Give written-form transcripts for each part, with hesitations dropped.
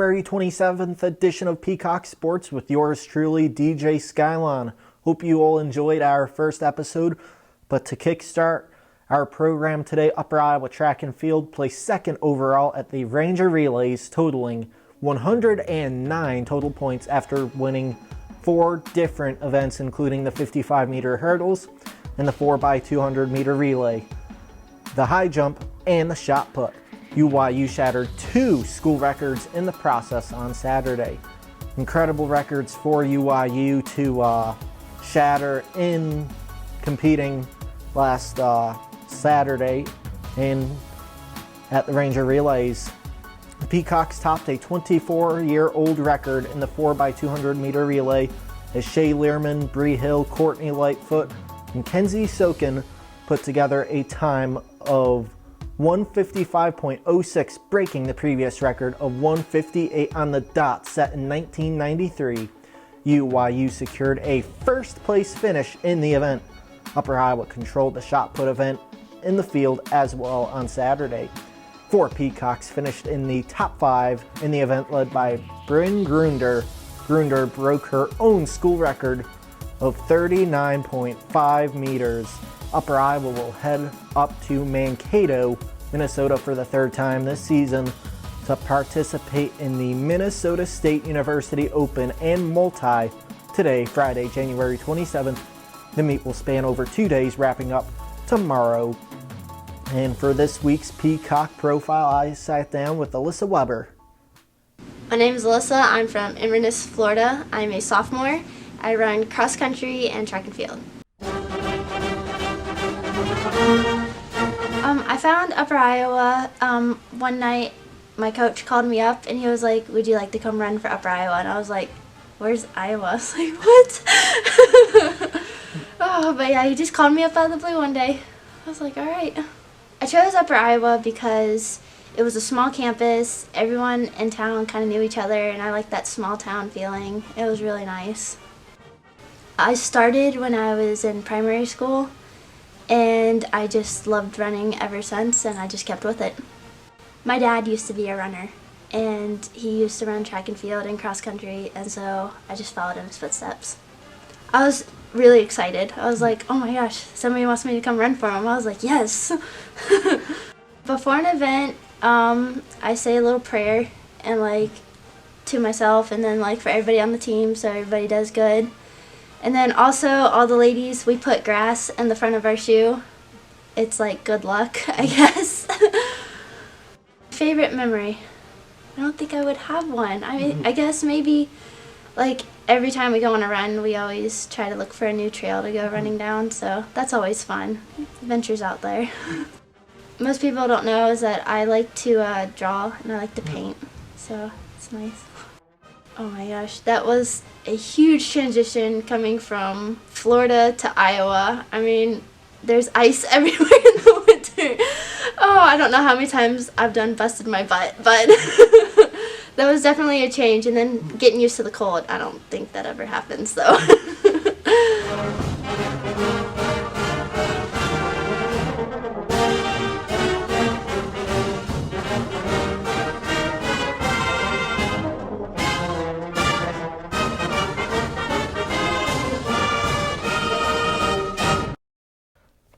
January 27th edition of Peacock Sports with yours truly, DJ Skylon. Hope you all enjoyed our first episode, but to kickstart our program today, Upper Iowa Track and Field placed second overall at the Ranger Relays, totaling 109 total points after winning 4 different events, including the 55-meter hurdles and the 4x200-meter relay, the high jump, and the shot put. UYU shattered 2 school records in the process on Saturday. Incredible records for UYU to shatter in competing last Saturday and at the Ranger Relays. The Peacocks topped a 24-year-old record in the 4x200-meter relay as Shay Learman, Bree Hill, Courtney Lightfoot, and Kenzie Sokin put together a time of 155.06, breaking the previous record of 158 on the dot set in 1993. UYU secured a first-place finish in the event. Upper Iowa controlled the shot put event in the field as well on Saturday. 4 Peacocks finished in the top 5 in the event, led by Bryn Grunder. Grunder broke her own school record of 39.5 meters. Upper Iowa will head up to Mankato, Minnesota for the 3rd time this season to participate in the Minnesota State University Open and Multi today, Friday, January 27th. The meet will span over 2 days, wrapping up tomorrow. And for this week's Peacock Profile, I sat down with Alyssa Weber. My name is Alyssa. I'm from Inverness, Florida. I'm a sophomore. I run cross country and track and field. I found Upper Iowa one night. My coach called me up and he was like, "Would you like to come run for Upper Iowa?" And I was like, "Where's Iowa?" I was like, "What?" Oh, but yeah, he just called me up out of the blue one day. I was like, all right. I chose Upper Iowa because it was a small campus. Everyone in town kind of knew each other, and I liked that small town feeling. It was really nice. I started when I was in primary school, and I just loved running ever since, and I just kept with it. My dad used to be a runner, and he used to run track and field and cross country, and so I just followed in his footsteps. I was really excited. I was like, oh my gosh, somebody wants me to come run for him. I was like, yes. Before an event, I say a little prayer and like to myself and then like for everybody on the team so everybody does good. And then also all the ladies, we put grass in the front of our shoe. It's like good luck, I guess. Favorite memory? I don't think I would have one. I guess maybe like every time we go on a run, we always try to look for a new trail to go running down, so that's always fun. Adventures out there. Most people don't know is that I like to draw and I like to paint, so it's nice. Oh my gosh, that was a huge transition coming from Florida to Iowa. I mean, there's ice everywhere in the winter. Oh, I don't know how many times I've done busted my butt, but that was definitely a change. And then getting used to the cold, I don't think that ever happens though.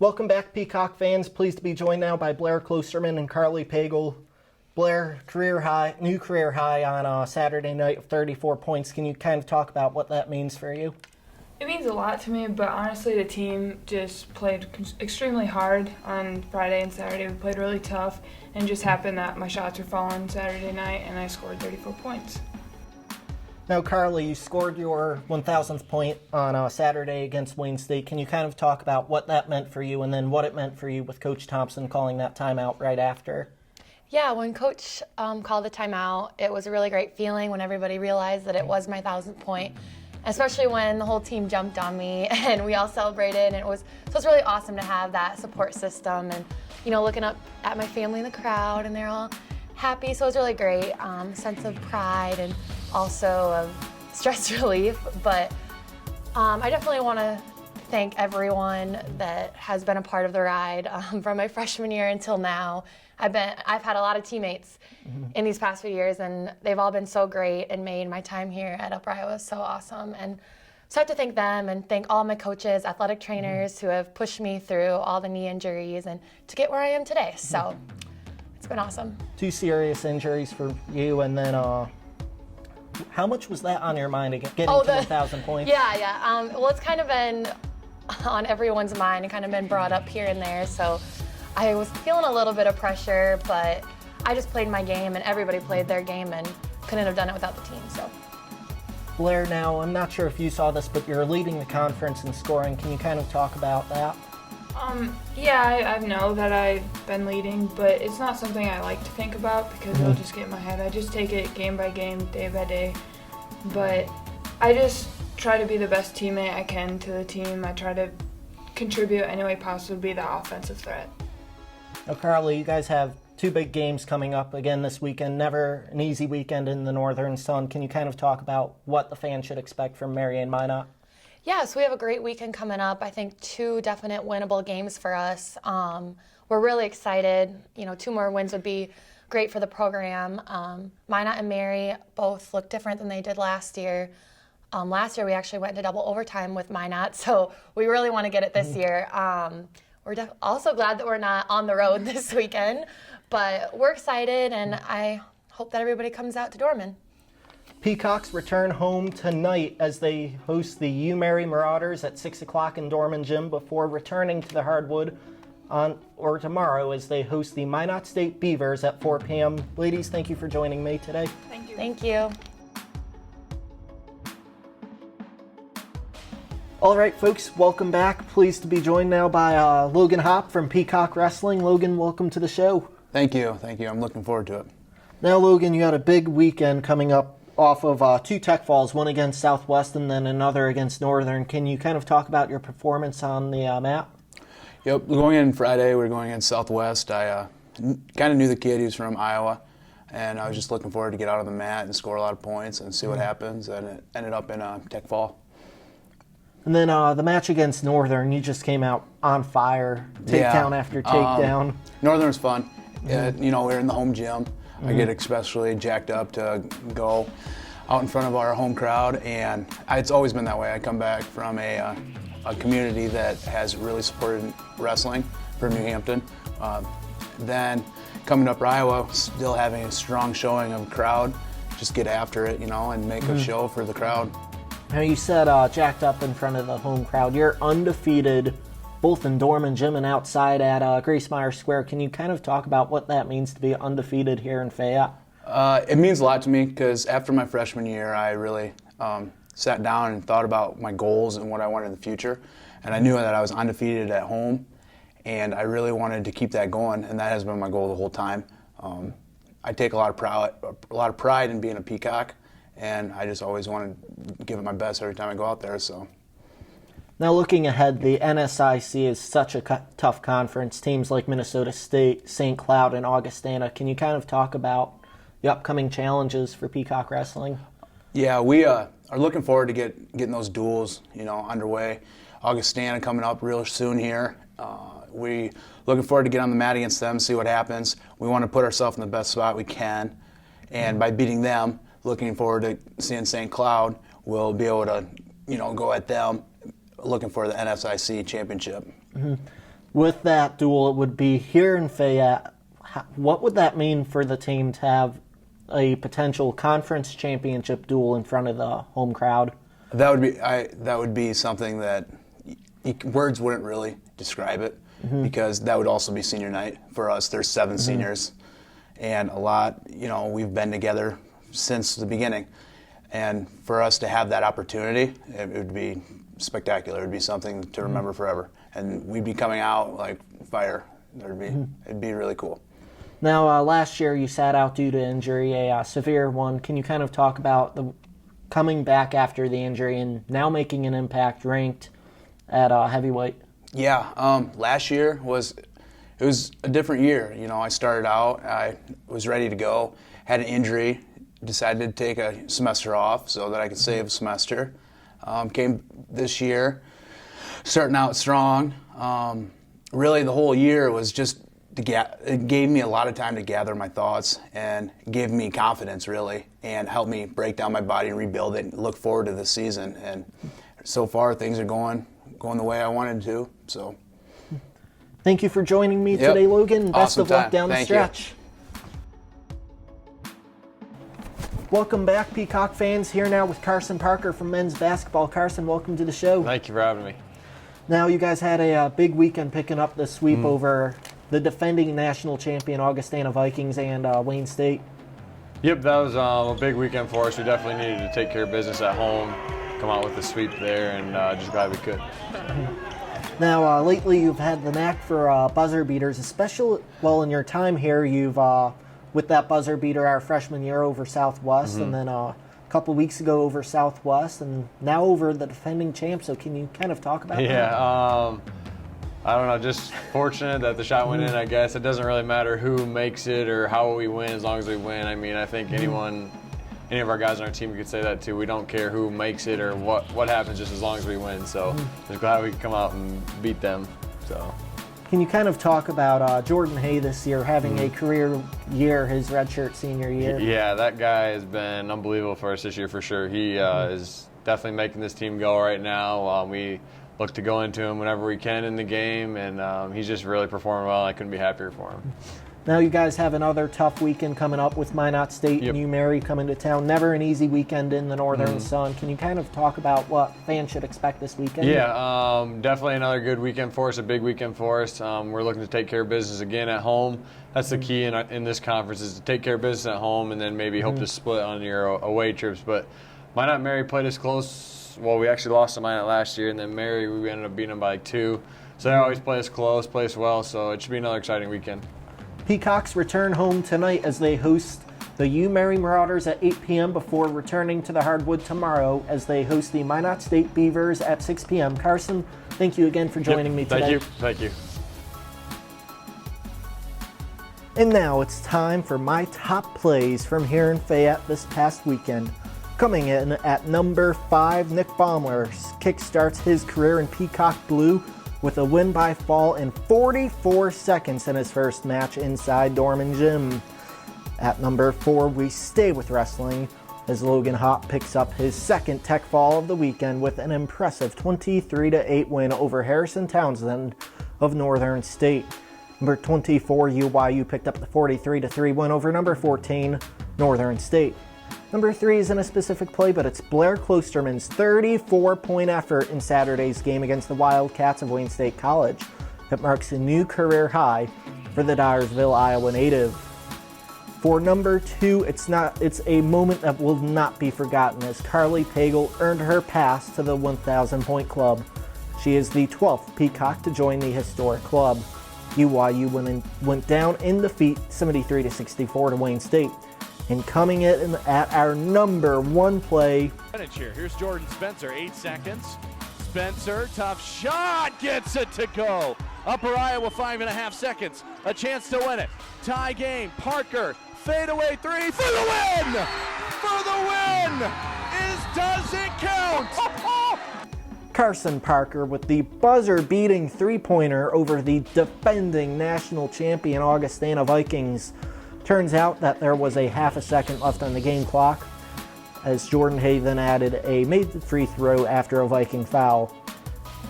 Welcome back, Peacock fans. Pleased to be joined now by Blair, Klostermann, and Carly Pagel. Blair, new career high on Saturday night of 34 points. Can you kind of talk about what that means for you? It means a lot to me, but honestly the team just played extremely hard on Friday and Saturday. We played really tough, and just happened that my shots were falling Saturday night, and I scored 34 points. Now, Carly, you scored your 1,000th point on Saturday against Wayne State. Can you kind of talk about what that meant for you and then what it meant for you with Coach Thompson calling that timeout right after? Yeah, when Coach called the timeout, it was a really great feeling when everybody realized that it was my 1,000th point, especially when the whole team jumped on me and we all celebrated. And it was really awesome to have that support system and, you know, looking up at my family in the crowd and they're all happy. So it was really great, sense of pride and also of stress relief. But I definitely want to thank everyone that has been a part of the ride from my freshman year until now. I've had a lot of teammates in these past few years, and they've all been so great and made my time here at Upper Iowa so awesome. And so I have to thank them and thank all my coaches, athletic trainers who have pushed me through all the knee injuries and to get where I am today. So it's been awesome. 2 serious injuries for you, and then how much was that on your mind getting to 1,000 points? Yeah. Well, it's kind of been on everyone's mind and kind of been brought up here and there. So I was feeling a little bit of pressure, but I just played my game, and everybody played their game, and couldn't have done it without the team. So. Blair, now, I'm not sure if you saw this, but you're leading the conference in scoring. Can you kind of talk about that? Yeah, I know that I've been leading, but it's not something I like to think about because it'll just get in my head. I just take it game by game, day by day. But I just try to be the best teammate I can to the team. I try to contribute any way possible to be the offensive threat. Now, Carly, you guys have 2 big games coming up again this weekend. Never an easy weekend in the Northern Sun. Can you kind of talk about what the fans should expect from Marion Minot? Yeah, so we have a great weekend coming up. I think 2 definite winnable games for us. We're really excited. 2 more wins would be great for the program. Minot and Mary both look different than they did last year. Last year we actually went into double overtime with Minot, so we really want to get it this year. We're also glad that we're not on the road this weekend, but we're excited, and I hope that everybody comes out to Dorman. Peacocks return home tonight as they host the UMary Marauders at 6 o'clock in Dorman Gym before returning to the hardwood tomorrow as they host the Minot State Beavers at 4 p.m. Ladies, thank you for joining me today. Thank you. Thank you. All right, folks, welcome back. Pleased to be joined now by Logan Hopp from Peacock Wrestling. Logan, welcome to the show. Thank you. I'm looking forward to it. Now, Logan, you got a big weekend coming up off of 2 Tech Falls, one against Southwest and then another against Northern. Can you kind of talk about your performance on the mat? Yep, going in Friday, we're going against Southwest. I kind of knew the kid. He was from Iowa, and I was just looking forward to get out on the mat and score a lot of points and see what happens, and it ended up in Tech Fall. And then the match against Northern, you just came out on fire, takedown after takedown. Northern was fun. We're in the home gym. I get especially jacked up to go out in front of our home crowd, and it's always been that way. I come back from a community that has really supported wrestling from New Hampton. Then coming up Iowa, still having a strong showing of a crowd, just get after it, and make a show for the crowd. Now, you said jacked up in front of the home crowd. You're undefeated both in Dorman Gym and outside at Grace Meyer Square. Can you kind of talk about what that means to be undefeated here in Fayette? It means a lot to me because after my freshman year, I really sat down and thought about my goals and what I wanted in the future. And I knew that I was undefeated at home, and I really wanted to keep that going, and that has been my goal the whole time. I take a lot of pride in being a Peacock, and I just always want to give it my best every time I go out there. So. Now, looking ahead, the NSIC is such a tough conference. Teams like Minnesota State, St. Cloud, and Augustana. Can you kind of talk about the upcoming challenges for Peacock Wrestling? Yeah, we are looking forward to getting those duels, underway. Augustana coming up real soon here. We looking forward to get on the mat against them, see what happens. We want to put ourselves in the best spot we can, and by beating them, looking forward to seeing St. Cloud, we'll be able to, go at them. Looking for the NSIC championship. Mm-hmm. With that duel, it would be here in Fayette. What would that mean for the team to have a potential conference championship duel in front of the home crowd? That would be something that words wouldn't really describe it, because that would also be senior night for us. There's 7 seniors, and a lot. We've been together since the beginning, and for us to have that opportunity, it would be spectacular. It'd be something to remember forever, and we'd be coming out like fire. It'd be really cool. Now, last year you sat out due to injury, a severe one. Can you kind of talk about the coming back after the injury and now making an impact, ranked at heavyweight? Yeah, last year was a different year. I started out, I was ready to go, had an injury, decided to take a semester off so that I could save a semester. Came this year, starting out strong. Really, the whole year was just it gave me a lot of time to gather my thoughts and gave me confidence, really, and helped me break down my body and rebuild it and look forward to the season. And so far, things are going the way I wanted to. So, thank you for joining me today, Logan. Best Awesome of luck time. down the Thank stretch. Welcome back, Peacock fans. Here now with Carson Parker from men's basketball. Carson, welcome to the show. Thank you for having me. Now, you guys had a big weekend picking up the sweep over the defending national champion Augustana Vikings and Wayne State. Yep, that was a big weekend for us. We definitely needed to take care of business at home, come out with the sweep there, and just glad we could. Now, lately you've had the knack for buzzer beaters, especially, in your time here, you've, with that buzzer beater our freshman year over Southwest, and then a couple weeks ago over Southwest, and now over the defending champ. So can you kind of talk about that? Yeah, I don't know, just fortunate that the shot went in, I guess. It doesn't really matter who makes it or how we win as long as we win. I mean, I think any of our guys on our team could say that too. We don't care who makes it or what happens just as long as we win. So just glad we could come out and beat them. So. Can you kind of talk about Jordan Hay this year having a career year, his redshirt senior year? Yeah, that guy has been unbelievable for us this year for sure. He is definitely making this team go right now. We look to go into him whenever we can in the game, and he's just really performing well. I couldn't be happier for him. Now you guys have another tough weekend coming up with Minot State and UMary coming to town. Never an easy weekend in the Northern Sun. Can you kind of talk about what fans should expect this weekend? Yeah, definitely another good weekend for us, a big weekend for us. We're looking to take care of business again at home. That's the key in this conference, is to take care of business at home and then maybe hope to split on your away trips. But Minot Mary played us close. Well, we actually lost to Minot last year, and then Mary, we ended up beating them by like 2. So they always play us close, play us well, so it should be another exciting weekend. Peacocks return home tonight as they host the UMary Marauders at 8 p.m. before returning to the hardwood tomorrow as they host the Minot State Beavers at 6 p.m. Carson, thank you again for joining me today. Thank you. And now it's time for my top plays from here in Fayette this past weekend. Coming in at number 5, Nick Baumler kickstarts his career in Peacock Blue with a win by fall in 44 seconds in his first match inside Dorman Gym. At number 4, we stay with wrestling as Logan Hopp picks up his second tech fall of the weekend with an impressive 23-8 win over Harrison Townsend of Northern State. Number 24, UYU picked up the 43-3 win over number 14, Northern State. Number 3 isn't a specific play, but it's Blair Klostermann's 34-point effort in Saturday's game against the Wildcats of Wayne State College. It marks a new career high for the Dyersville, Iowa native. For number 2, it's a moment that will not be forgotten as Carly Pagel earned her pass to the 1,000-point club. She is the 12th Peacock to join the historic club. UYU went down in defeat 73-64 to Wayne State. And coming in at our number 1 play. Here's Jordan Spencer, 8 seconds. Spencer, tough shot, gets it to go. Upper Iowa, 5.5 seconds. A chance to win it. Tie game, Parker, fadeaway 3 for the win! For the win! Does it count? Carson Parker with the buzzer-beating three-pointer over the defending national champion Augustana Vikings. Turns out that there was a half a second left on the game clock as Jordan Hay then added a made free throw after a Viking foul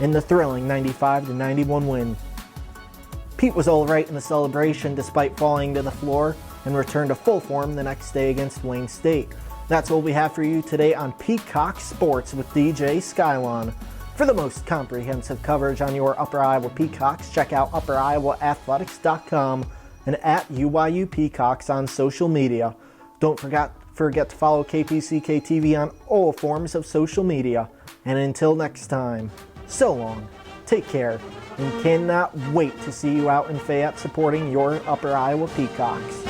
in the thrilling 95-91 win. Pete was all right in the celebration despite falling to the floor and returned to full form the next day against Wayne State. That's all we have for you today on Peacock Sports with DJ Skylon. For the most comprehensive coverage on your Upper Iowa Peacocks, check out upperiowaathletics.com and at UYU Peacocks on social media. Don't forget to follow KPCK TV on all forms of social media. And until next time, so long, take care, and cannot wait to see you out in Fayette supporting your Upper Iowa Peacocks.